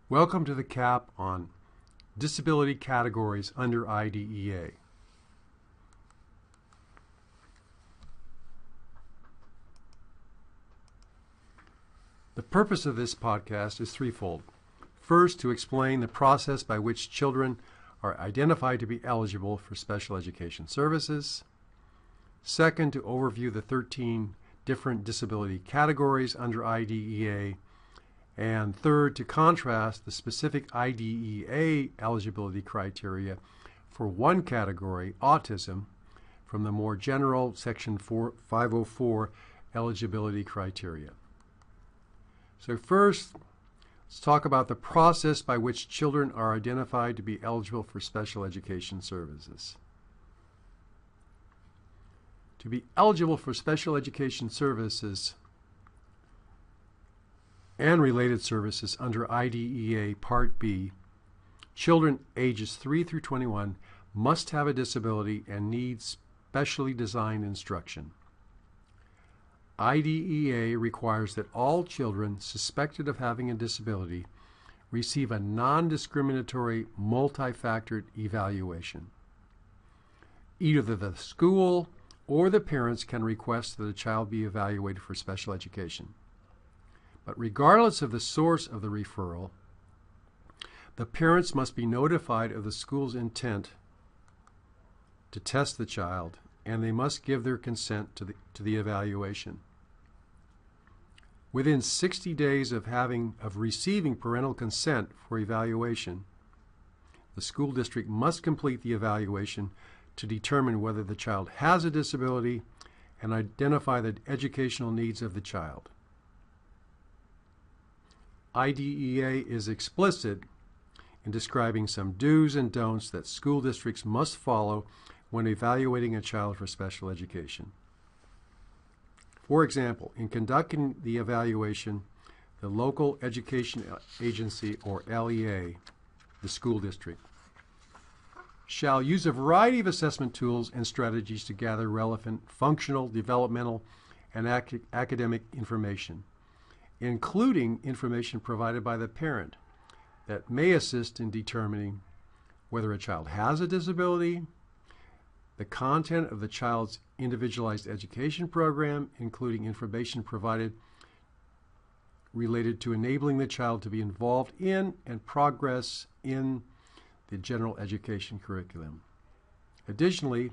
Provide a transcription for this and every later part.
Welcome to the CAP on disability categories under IDEA. The purpose of this podcast is threefold. First, to explain the process by which children are identified to be eligible for special education services. Second, to overview the 13 different disability categories under IDEA. And third, to contrast the specific IDEA eligibility criteria for one category, autism, from the more general Section 504 eligibility criteria. So first, let's talk about the process by which children are identified to be eligible for special education services. To be eligible for special education services and related services under IDEA Part B, children ages 3 through 21 must have a disability and need specially designed instruction. IDEA requires that all children suspected of having a disability receive a non-discriminatory multi-factored evaluation. Either the school or the parents can request that a child be evaluated for special education. But regardless of the source of the referral, the parents must be notified of the school's intent to test the child, and they must give their consent to the evaluation. Within 60 days of receiving parental consent for evaluation, the school district must complete the evaluation to determine whether the child has a disability and identify the educational needs of the child. IDEA is explicit in describing some do's and don'ts that school districts must follow when evaluating a child for special education. For example, in conducting the evaluation, the local education agency, or LEA, the school district, shall use a variety of assessment tools and strategies to gather relevant functional, developmental, and academic information, including information provided by the parent that may assist in determining whether a child has a disability, the content of the child's individualized education program, including information provided related to enabling the child to be involved in and progress in the general education curriculum. Additionally,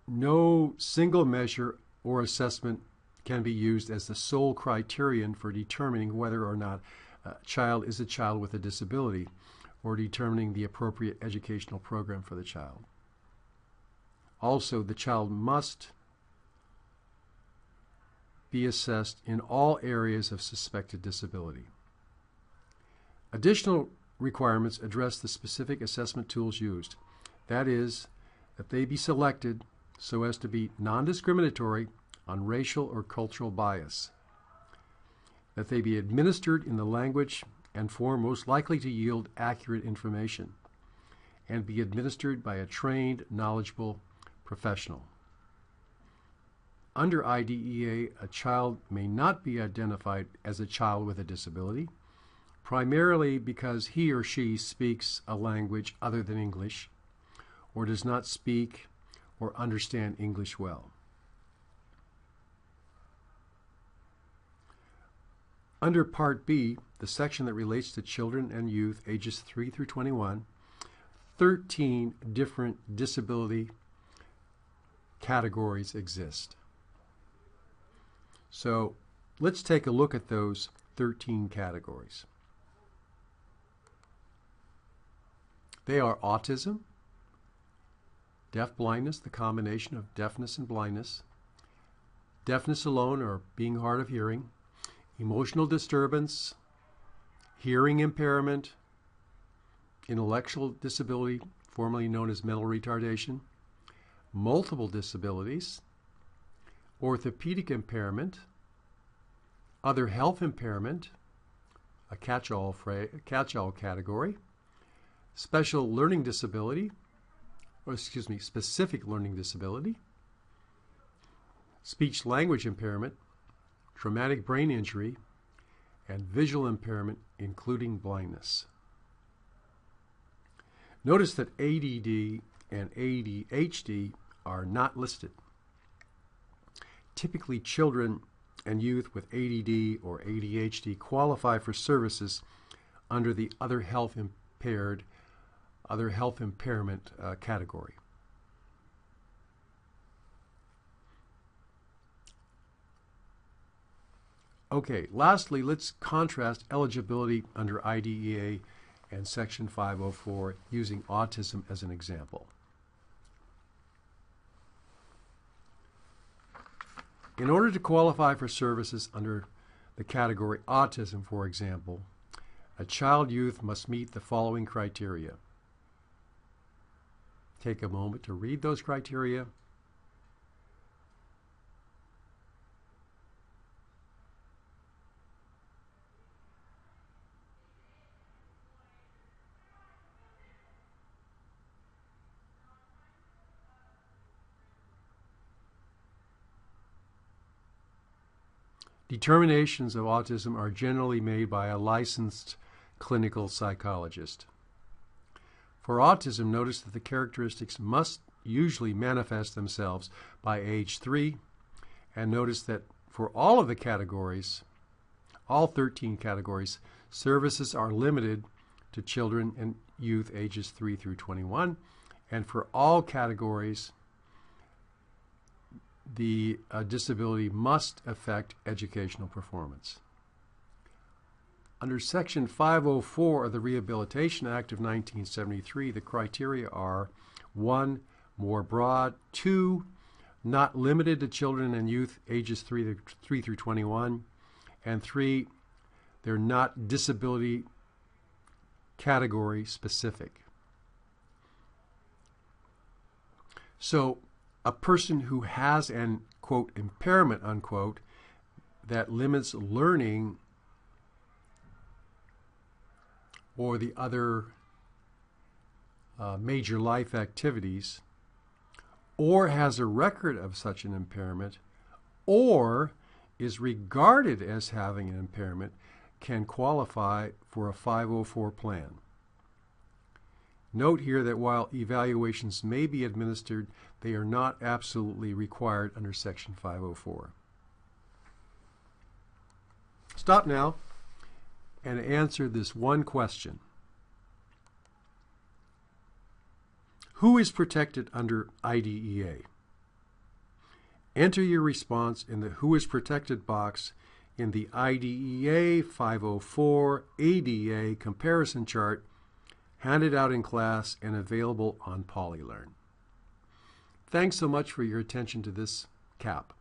no single measure or assessment can be used as the sole criterion for determining whether or not a child is a child with a disability or determining the appropriate educational program for the child. Also, the child must be assessed in all areas of suspected disability. Additional requirements address the specific assessment tools used. That is, that they be selected so as to be non-discriminatory on racial or cultural bias, that they be administered in the language and form most likely to yield accurate information, and be administered by a trained, knowledgeable professional. Under IDEA, a child may not be identified as a child with a disability, primarily because he or she speaks a language other than English, or does not speak or understand English well. Under Part B, the section that relates to children and youth ages 3 through 21, 13 different disability categories exist. So let's take a look at those 13 categories. They are autism, deaf-blindness, the combination of deafness and blindness, deafness alone or being hard of hearing, emotional disturbance, hearing impairment, intellectual disability, formerly known as mental retardation, multiple disabilities, orthopedic impairment, other health impairment, a catch-all category, special learning disability, specific learning disability, speech language impairment, traumatic brain injury, and visual impairment, including blindness. Notice that ADD and ADHD are not listed. Typically, children and youth with ADD or ADHD qualify for services under the other health impairment category. Okay, lastly, let's contrast eligibility under IDEA and Section 504 using autism as an example. In order to qualify for services under the category autism, for example, a child/youth must meet the following criteria. Take a moment to read those criteria. Determinations of autism are generally made by a licensed clinical psychologist. For autism, notice that the characteristics must usually manifest themselves by age 3, and notice that for all of the categories, all 13 categories, services are limited to children and youth ages 3 through 21, and for all categories, the disability must affect educational performance. Under Section 504 of the Rehabilitation Act of 1973, the criteria are 1. More broad, 2. Not limited to children and youth ages 3 through 21, and 3. They're not disability category specific. So, a person who has an, quote, impairment, unquote, that limits learning or the other major life activities, or has a record of such an impairment, or is regarded as having an impairment, can qualify for a 504 plan. Note here that while evaluations may be administered, they are not absolutely required under Section 504. Stop now and answer this one question. Who is protected under IDEA? Enter your response in the Who is Protected box in the IDEA 504 ADA comparison chart handed out in class and available on PolyLearn. Thanks so much for your attention to this CAP.